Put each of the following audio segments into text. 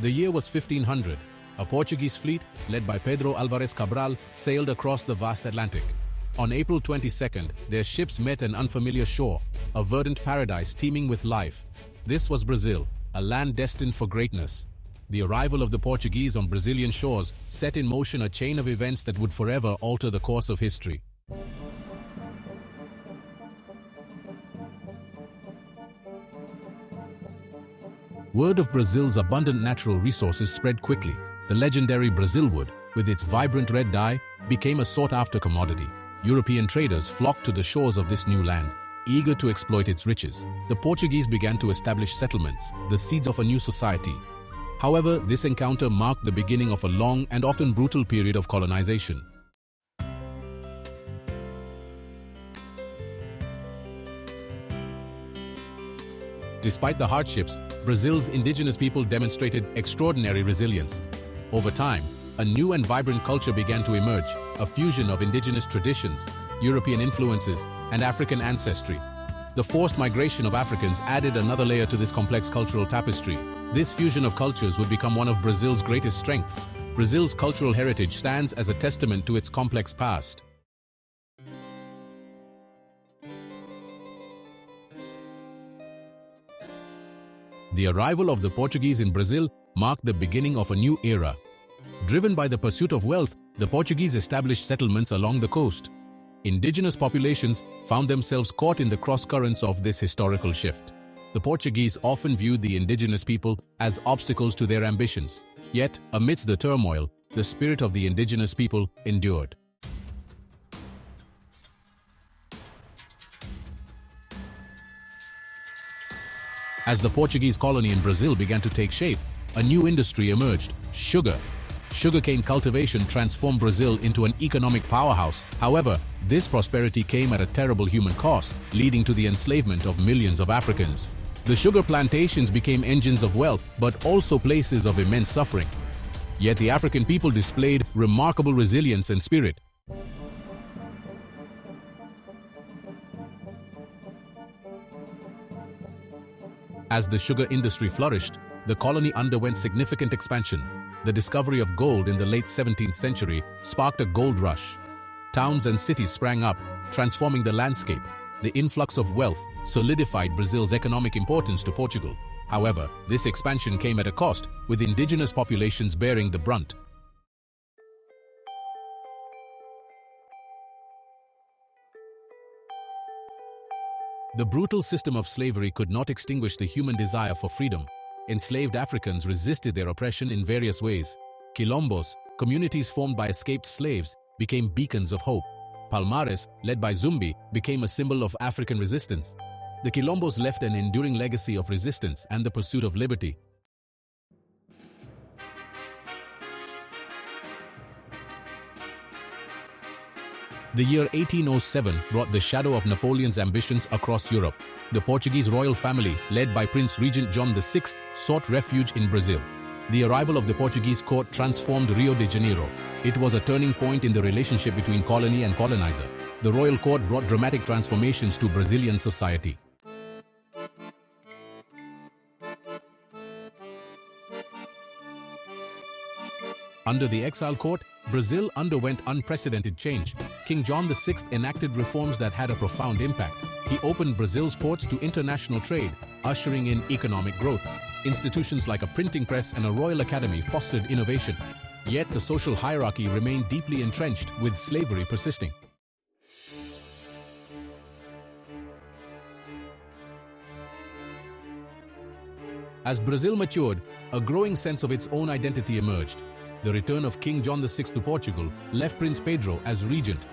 The year was 1500. A Portuguese fleet, led by Pedro Álvares Cabral, sailed across the vast Atlantic. On April 22nd, their ships met an unfamiliar shore, a verdant paradise teeming with life. This was Brazil, a land destined for greatness. The arrival of the Portuguese on Brazilian shores set in motion a chain of events that would forever alter the course of history. Word of Brazil's abundant natural resources spread quickly. The legendary Brazil wood, with its vibrant red dye, became a sought-after commodity. European traders flocked to the shores of this new land, eager to exploit its riches. The Portuguese began to establish settlements, the seeds of a new society. However, this encounter marked the beginning of a long and often brutal period of colonization. Despite the hardships, Brazil's indigenous people demonstrated extraordinary resilience. Over time, a new and vibrant culture began to emerge, a fusion of indigenous traditions, European influences, and African ancestry. The forced migration of Africans added another layer to this complex cultural tapestry. This fusion of cultures would become one of Brazil's greatest strengths. Brazil's cultural heritage stands as a testament to its complex past. The arrival of the Portuguese in Brazil marked the beginning of a new era. Driven by the pursuit of wealth, the Portuguese established settlements along the coast. Indigenous populations found themselves caught in the cross-currents of this historical shift. The Portuguese often viewed the indigenous people as obstacles to their ambitions. Yet, amidst the turmoil, the spirit of the indigenous people endured. As the Portuguese colony in Brazil began to take shape, a new industry emerged: sugar. Sugarcane cultivation transformed Brazil into an economic powerhouse. However, this prosperity came at a terrible human cost, leading to the enslavement of millions of Africans. The sugar plantations became engines of wealth, but also places of immense suffering. Yet the African people displayed remarkable resilience and spirit. As the sugar industry flourished, the colony underwent significant expansion. The discovery of gold in the late 17th century sparked a gold rush. Towns and cities sprang up, transforming the landscape. The influx of wealth solidified Brazil's economic importance to Portugal. However, this expansion came at a cost, with indigenous populations bearing the brunt. The brutal system of slavery could not extinguish the human desire for freedom. Enslaved Africans resisted their oppression in various ways. Quilombos, communities formed by escaped slaves, became beacons of hope. Palmares, led by Zumbi, became a symbol of African resistance. The Quilombos left an enduring legacy of resistance and the pursuit of liberty. The year 1807 brought the shadow of Napoleon's ambitions across Europe. The Portuguese royal family, led by Prince Regent John VI, sought refuge in Brazil. The arrival of the Portuguese court transformed Rio de Janeiro. It was a turning point in the relationship between colony and colonizer. The royal court brought dramatic transformations to Brazilian society. Under the exile court, Brazil underwent unprecedented change. King John VI enacted reforms that had a profound impact. He opened Brazil's ports to international trade, ushering in economic growth. Institutions like a printing press and a royal academy fostered innovation. Yet the social hierarchy remained deeply entrenched, with slavery persisting. As Brazil matured, a growing sense of its own identity emerged. The return of King John VI to Portugal left Prince Pedro as regent.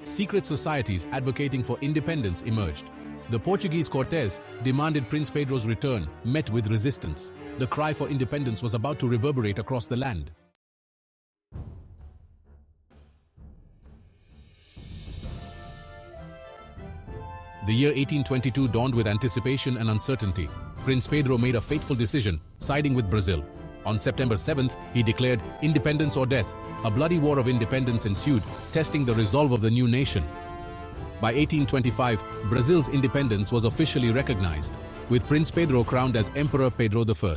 Secret societies advocating for independence emerged. The Portuguese Cortes demanded Prince Pedro's return, met with resistance. The cry for independence was about to reverberate across the land. The year 1822 dawned with anticipation and uncertainty. Prince Pedro made a fateful decision, siding with Brazil. On September 7th, he declared independence or death. A bloody war of independence ensued, testing the resolve of the new nation. By 1825, Brazil's independence was officially recognized, with Prince Pedro crowned as Emperor Pedro I.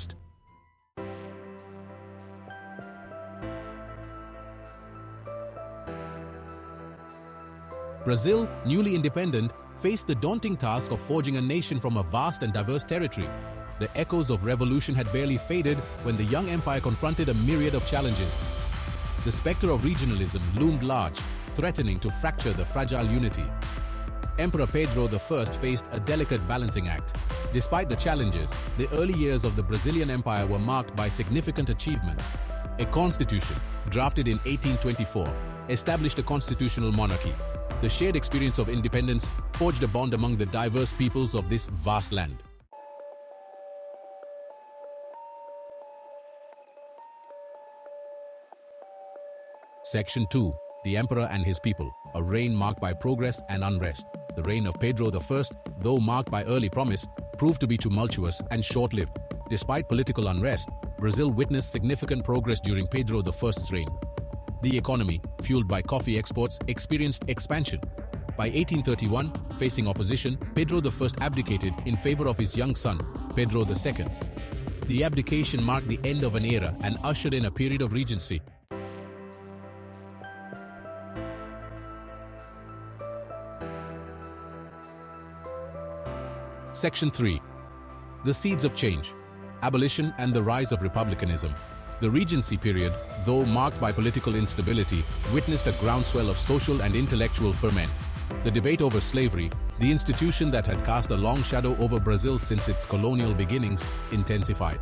Brazil, newly independent, faced the daunting task of forging a nation from a vast and diverse territory. The echoes of revolution had barely faded when the young empire confronted a myriad of challenges. The specter of regionalism loomed large, threatening to fracture the fragile unity. Emperor Pedro I faced a delicate balancing act. Despite the challenges, the early years of the Brazilian Empire were marked by significant achievements. A constitution, drafted in 1824, established a constitutional monarchy. The shared experience of independence forged a bond among the diverse peoples of this vast land. Section 2. The Emperor and his people, a reign marked by progress and unrest. The reign of Pedro I, though marked by early promise, proved to be tumultuous and short-lived. Despite political unrest, Brazil witnessed significant progress during Pedro I's reign. The economy, fueled by coffee exports, experienced expansion. By 1831, facing opposition, Pedro I abdicated in favor of his young son, Pedro II. The abdication marked the end of an era and ushered in a period of regency. Section 3. The Seeds of Change. Abolition and the Rise of Republicanism. The Regency period, though marked by political instability, witnessed a groundswell of social and intellectual ferment. The debate over slavery, the institution that had cast a long shadow over Brazil since its colonial beginnings, intensified.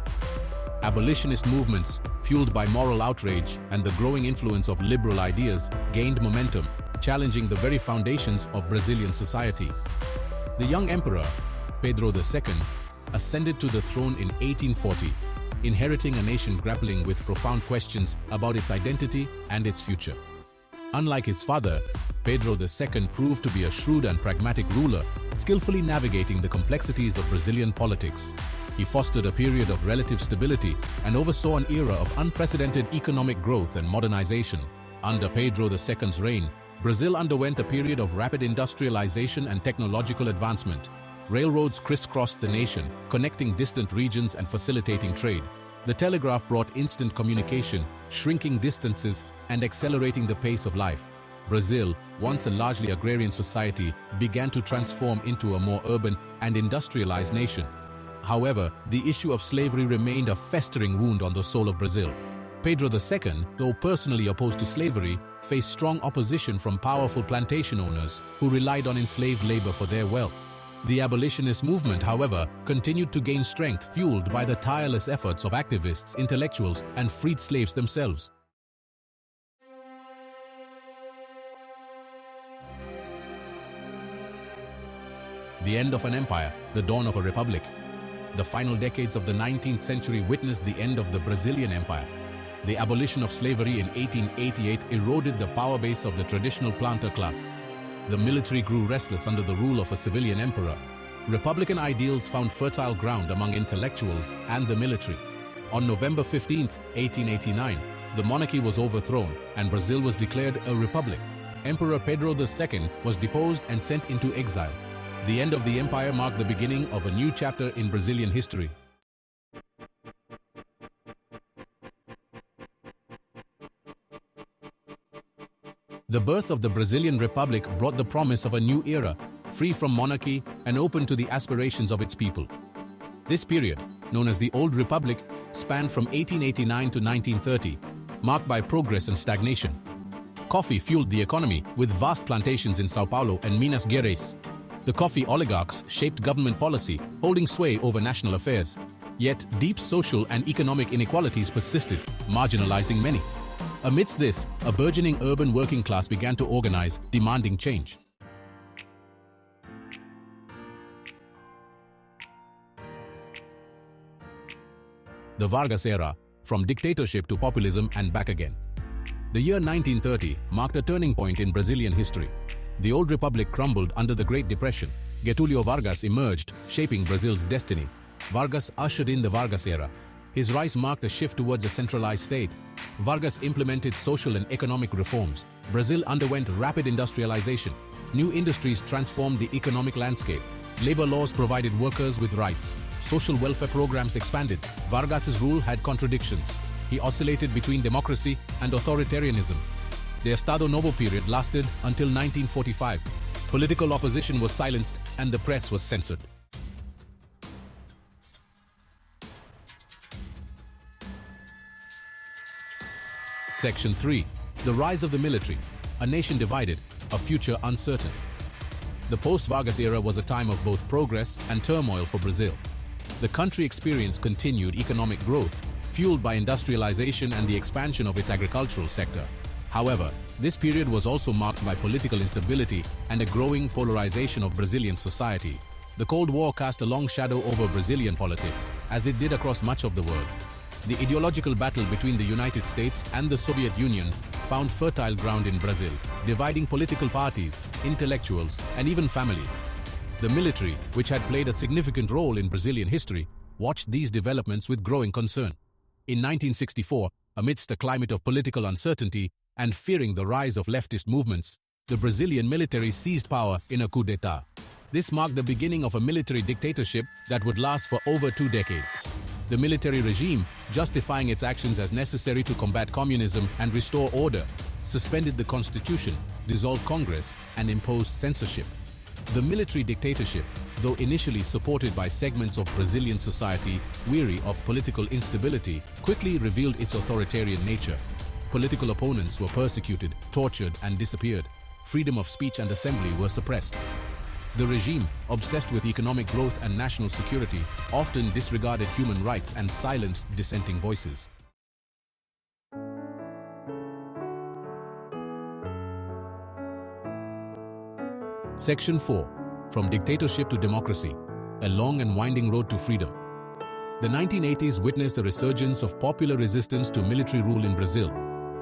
Abolitionist movements, fueled by moral outrage and the growing influence of liberal ideas, gained momentum, challenging the very foundations of Brazilian society. The young emperor, Pedro II, ascended to the throne in 1840, inheriting a nation grappling with profound questions about its identity and its future. Unlike his father, Pedro II proved to be a shrewd and pragmatic ruler, skillfully navigating the complexities of Brazilian politics. He fostered a period of relative stability and oversaw an era of unprecedented economic growth and modernization. Under Pedro II's reign, Brazil underwent a period of rapid industrialization and technological advancement. Railroads crisscrossed the nation, connecting distant regions and facilitating trade. The telegraph brought instant communication, shrinking distances and accelerating the pace of life. Brazil, once a largely agrarian society, began to transform into a more urban and industrialized nation. However, the issue of slavery remained a festering wound on the soul of Brazil. Pedro II, though personally opposed to slavery, faced strong opposition from powerful plantation owners who relied on enslaved labor for their wealth. The abolitionist movement, however, continued to gain strength, fueled by the tireless efforts of activists, intellectuals, and freed slaves themselves. The end of an empire, the dawn of a republic. The final decades of the 19th century witnessed the end of the Brazilian Empire. The abolition of slavery in 1888 eroded the power base of the traditional planter class. The military grew restless under the rule of a civilian emperor. Republican ideals found fertile ground among intellectuals and the military. On November 15, 1889, the monarchy was overthrown and Brazil was declared a republic. Emperor Pedro II was deposed and sent into exile. The end of the empire marked the beginning of a new chapter in Brazilian history. The birth of the Brazilian Republic brought the promise of a new era, free from monarchy and open to the aspirations of its people. This period, known as the Old Republic, spanned from 1889 to 1930, marked by progress and stagnation. Coffee fueled the economy, with vast plantations in São Paulo and Minas Gerais. The coffee oligarchs shaped government policy, holding sway over national affairs. Yet, deep social and economic inequalities persisted, marginalizing many. Amidst this, a burgeoning urban working class began to organize, demanding change. The Vargas era, from dictatorship to populism and back again. The year 1930 marked a turning point in Brazilian history. The old republic crumbled under the Great Depression. Getúlio Vargas emerged, shaping Brazil's destiny. Vargas ushered in the Vargas era. His rise marked a shift towards a centralized state. Vargas implemented social and economic reforms. Brazil underwent rapid industrialization. New industries transformed the economic landscape. Labor laws provided workers with rights. Social welfare programs expanded. Vargas's rule had contradictions. He oscillated between democracy and authoritarianism. The Estado Novo period lasted until 1945. Political opposition was silenced and the press was censored. Section 3. The rise of the military. A nation divided, a future uncertain. The post-Vargas era was a time of both progress and turmoil for Brazil. The country experienced continued economic growth, fueled by industrialization and the expansion of its agricultural sector. However, this period was also marked by political instability and a growing polarization of Brazilian society. The Cold War cast a long shadow over Brazilian politics, as it did across much of the world. The ideological battle between the United States and the Soviet Union found fertile ground in Brazil, dividing political parties, intellectuals, and even families. The military, which had played a significant role in Brazilian history, watched these developments with growing concern. In 1964, amidst a climate of political uncertainty and fearing the rise of leftist movements, the Brazilian military seized power in a coup d'etat. This marked the beginning of a military dictatorship that would last for over 2 decades. The military regime, justifying its actions as necessary to combat communism and restore order, suspended the constitution, dissolved Congress, and imposed censorship. The military dictatorship, though initially supported by segments of Brazilian society weary of political instability, quickly revealed its authoritarian nature. Political opponents were persecuted, tortured, and disappeared. Freedom of speech and assembly were suppressed. The regime, obsessed with economic growth and national security, often disregarded human rights and silenced dissenting voices. Section 4. From Dictatorship to Democracy. A long and winding road to freedom. The 1980s witnessed a resurgence of popular resistance to military rule in Brazil.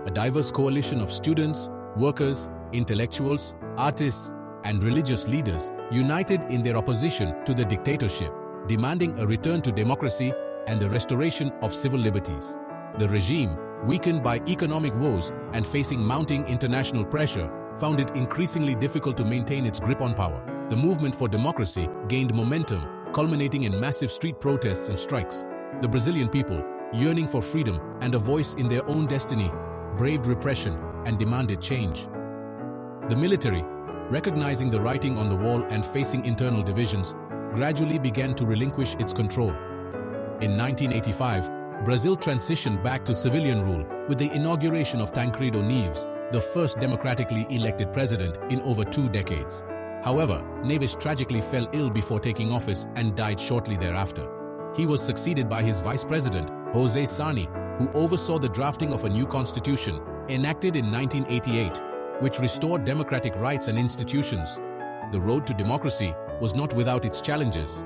A diverse coalition of students, workers, intellectuals, artists, and religious leaders united in their opposition to the dictatorship, demanding a return to democracy and the restoration of civil liberties. The regime, weakened by economic woes and facing mounting international pressure, found it increasingly difficult to maintain its grip on power. The movement for democracy gained momentum, culminating in massive street protests and strikes. The Brazilian people, yearning for freedom and a voice in their own destiny, braved repression and demanded change. The military, recognizing the writing on the wall and facing internal divisions, gradually began to relinquish its control. In 1985, Brazil transitioned back to civilian rule with the inauguration of Tancredo Neves, the first democratically elected president in over 2 decades. However, Neves tragically fell ill before taking office and died shortly thereafter. He was succeeded by his vice president, José Sarney, who oversaw the drafting of a new constitution, enacted in 1988, which restored democratic rights and institutions. The road to democracy was not without its challenges.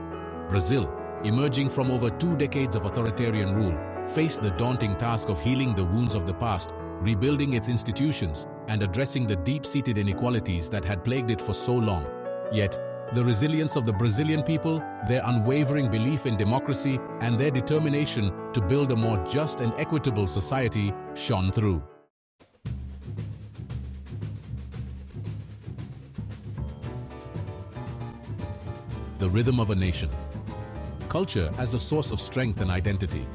Brazil, emerging from over 2 decades of authoritarian rule, faced the daunting task of healing the wounds of the past, rebuilding its institutions, and addressing the deep-seated inequalities that had plagued it for so long. Yet, the resilience of the Brazilian people, their unwavering belief in democracy, and their determination to build a more just and equitable society shone through. The rhythm of a nation. Culture as a source of strength and identity.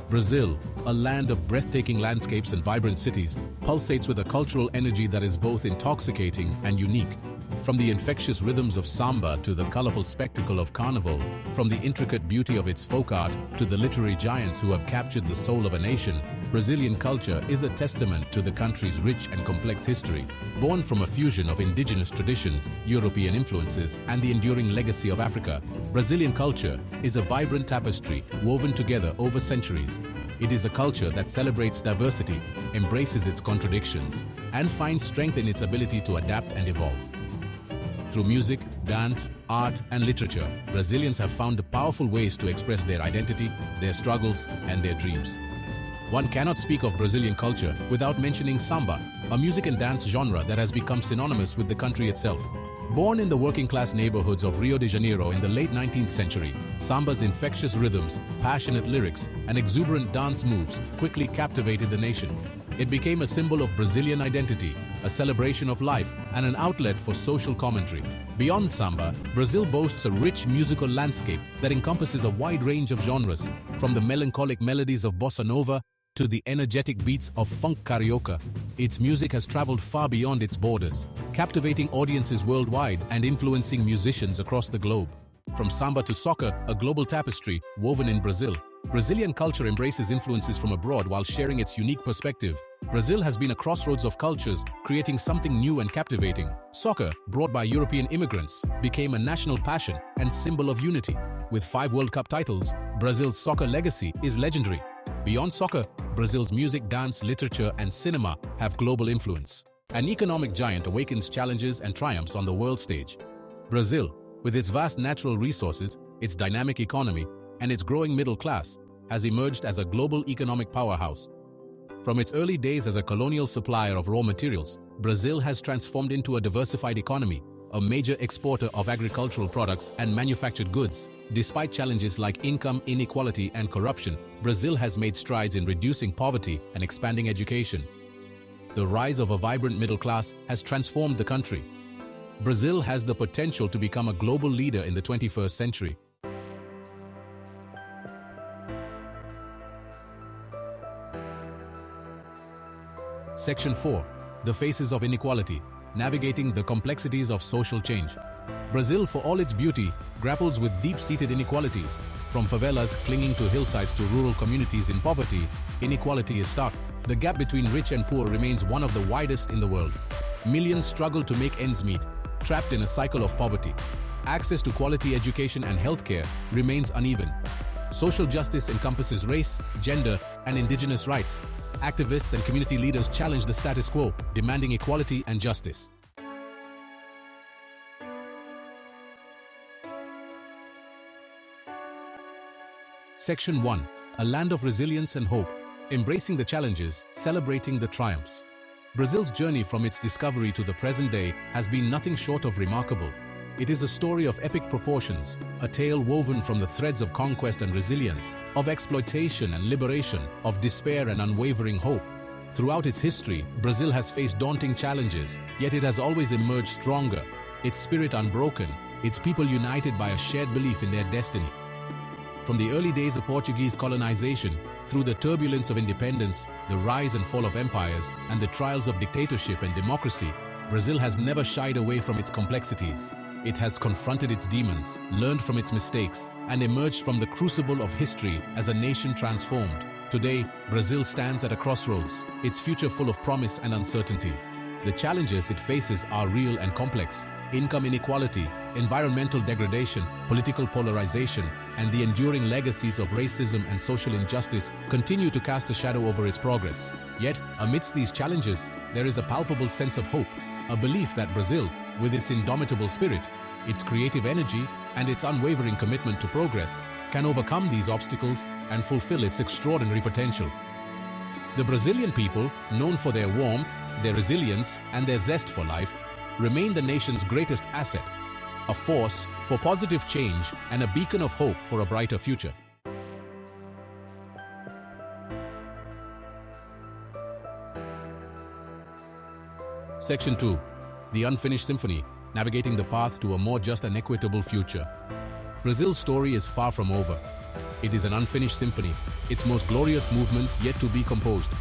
Brazil, a land of breathtaking landscapes and vibrant cities, pulsates with a cultural energy that is both intoxicating and unique. From the infectious rhythms of samba to the colorful spectacle of carnival, from the intricate beauty of its folk art to the literary giants who have captured the soul of a nation, Brazilian culture is a testament to the country's rich and complex history. Born from a fusion of indigenous traditions, European influences, and the enduring legacy of Africa, Brazilian culture is a vibrant tapestry woven together over centuries. It is a culture that celebrates diversity, embraces its contradictions, and finds strength in its ability to adapt and evolve. Through music, dance, art, and literature, Brazilians have found powerful ways to express their identity, their struggles, and their dreams. One cannot speak of Brazilian culture without mentioning samba, a music and dance genre that has become synonymous with the country itself. Born in the working-class neighborhoods of Rio de Janeiro in the late 19th century, samba's infectious rhythms, passionate lyrics, and exuberant dance moves quickly captivated the nation. It became a symbol of Brazilian identity, a celebration of life, and an outlet for social commentary. Beyond samba, Brazil boasts a rich musical landscape that encompasses a wide range of genres, from the melancholic melodies of bossa nova to the energetic beats of funk karaoke, its music has traveled far beyond its borders, captivating audiences worldwide and influencing musicians across the globe. From samba to soca, a global tapestry woven in Brazil, Brazilian culture embraces influences from abroad while sharing its unique perspective. Brazil has been a crossroads of cultures, creating something new and captivating. Soccer, brought by European immigrants, became a national passion and symbol of unity. With 5 World Cup titles, Brazil's soccer legacy is legendary. Beyond soccer, Brazil's music, dance, literature, and cinema have global influence. An economic giant awakens challenges and triumphs on the world stage. Brazil, with its vast natural resources, its dynamic economy, and its growing middle class, has emerged as a global economic powerhouse. From its early days as a colonial supplier of raw materials, Brazil has transformed into a diversified economy, a major exporter of agricultural products and manufactured goods. Despite challenges like income inequality and corruption, Brazil has made strides in reducing poverty and expanding education. The rise of a vibrant middle class has transformed the country. Brazil has the potential to become a global leader in the 21st century. Section 4. The Faces of Inequality, Navigating the Complexities of Social Change. Brazil, for all its beauty, grapples with deep-seated inequalities. From favelas clinging to hillsides to rural communities in poverty, inequality is stark. The gap between rich and poor remains one of the widest in the world. Millions struggle to make ends meet, trapped in a cycle of poverty. Access to quality education and healthcare remains uneven. Social justice encompasses race, gender, and indigenous rights. Activists and community leaders challenge the status quo, demanding equality and justice. Section 1. A Land of Resilience and Hope, Embracing the Challenges, Celebrating the Triumphs. Brazil's journey from its discovery to the present day has been nothing short of remarkable. It is a story of epic proportions, a tale woven from the threads of conquest and resilience, of exploitation and liberation, of despair and unwavering hope. Throughout its history, Brazil has faced daunting challenges, yet it has always emerged stronger, its spirit unbroken, its people united by a shared belief in their destiny. From the early days of Portuguese colonization, through the turbulence of independence, the rise and fall of empires, and the trials of dictatorship and democracy, Brazil has never shied away from its complexities. It has confronted its demons, learned from its mistakes, and emerged from the crucible of history as a nation transformed. Today, Brazil stands at a crossroads, its future full of promise and uncertainty. The challenges it faces are real and complex. Income inequality, environmental degradation, political polarization, and the enduring legacies of racism and social injustice continue to cast a shadow over its progress. Yet, amidst these challenges, there is a palpable sense of hope, a belief that Brazil, with its indomitable spirit, its creative energy, and its unwavering commitment to progress, can overcome these obstacles and fulfill its extraordinary potential. The Brazilian people, known for their warmth, their resilience, and their zest for life, remain the nation's greatest asset, a force for positive change and a beacon of hope for a brighter future. Section 2. The Unfinished Symphony, Navigating the Path to a More Just and Equitable Future. Brazil's story is far from over. It is an unfinished symphony, its most glorious movements yet to be composed.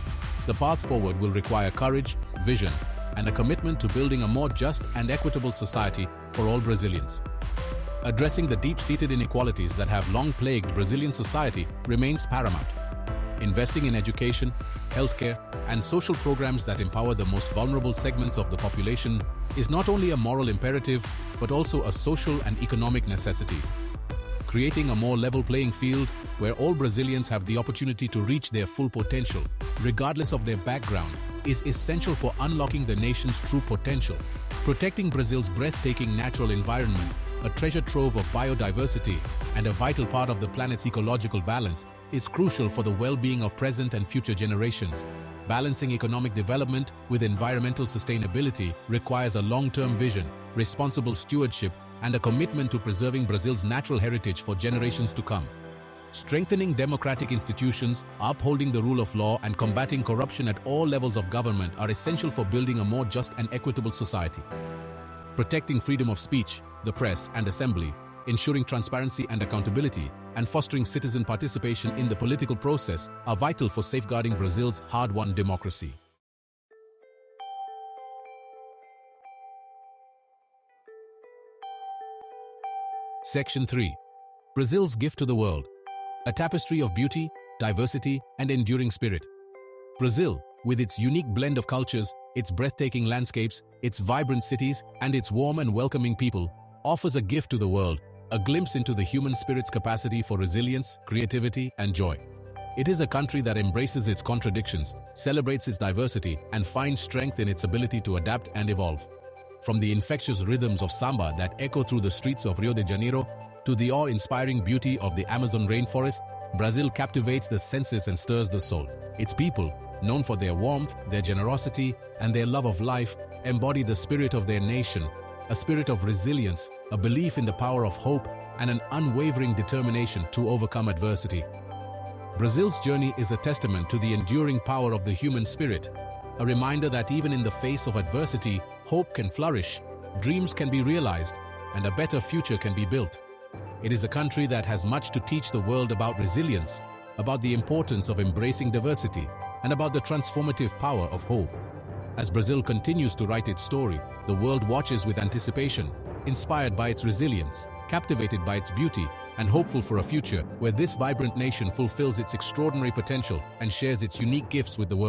The path forward will require courage, vision, and a commitment to building a more just and equitable society for all Brazilians. Addressing the deep-seated inequalities that have long plagued Brazilian society remains paramount. Investing in education, healthcare, and social programs that empower the most vulnerable segments of the population is not only a moral imperative, but also a social and economic necessity. Creating a more level playing field where all Brazilians have the opportunity to reach their full potential, regardless of their background, is essential for unlocking the nation's true potential. Protecting Brazil's breathtaking natural environment, a treasure trove of biodiversity, and a vital part of the planet's ecological balance, is crucial for the well-being of present and future generations. Balancing economic development with environmental sustainability requires a long-term vision, responsible stewardship, and a commitment to preserving Brazil's natural heritage for generations to come. Strengthening democratic institutions, upholding the rule of law, and combating corruption at all levels of government are essential for building a more just and equitable society. Protecting freedom of speech, the press, and assembly, ensuring transparency and accountability, and fostering citizen participation in the political process are vital for safeguarding Brazil's hard-won democracy. Section 3. Brazil's gift to the world. A tapestry of beauty, diversity, and enduring spirit. Brazil, with its unique blend of cultures, its breathtaking landscapes, its vibrant cities, and its warm and welcoming people, offers a gift to the world, a glimpse into the human spirit's capacity for resilience, creativity, and joy. It is a country that embraces its contradictions, celebrates its diversity, and finds strength in its ability to adapt and evolve. From the infectious rhythms of samba that echo through the streets of Rio de Janeiro to the awe-inspiring beauty of the Amazon rainforest, Brazil captivates the senses and stirs the soul. Its people, known for their warmth, their generosity, and their love of life, embody the spirit of their nation, a spirit of resilience, a belief in the power of hope, and an unwavering determination to overcome adversity. Brazil's journey is a testament to the enduring power of the human spirit, a reminder that even in the face of adversity, hope can flourish, dreams can be realized, and a better future can be built. It is a country that has much to teach the world about resilience, about the importance of embracing diversity, and about the transformative power of hope. As Brazil continues to write its story, the world watches with anticipation, inspired by its resilience, captivated by its beauty, and hopeful for a future where this vibrant nation fulfills its extraordinary potential and shares its unique gifts with the world.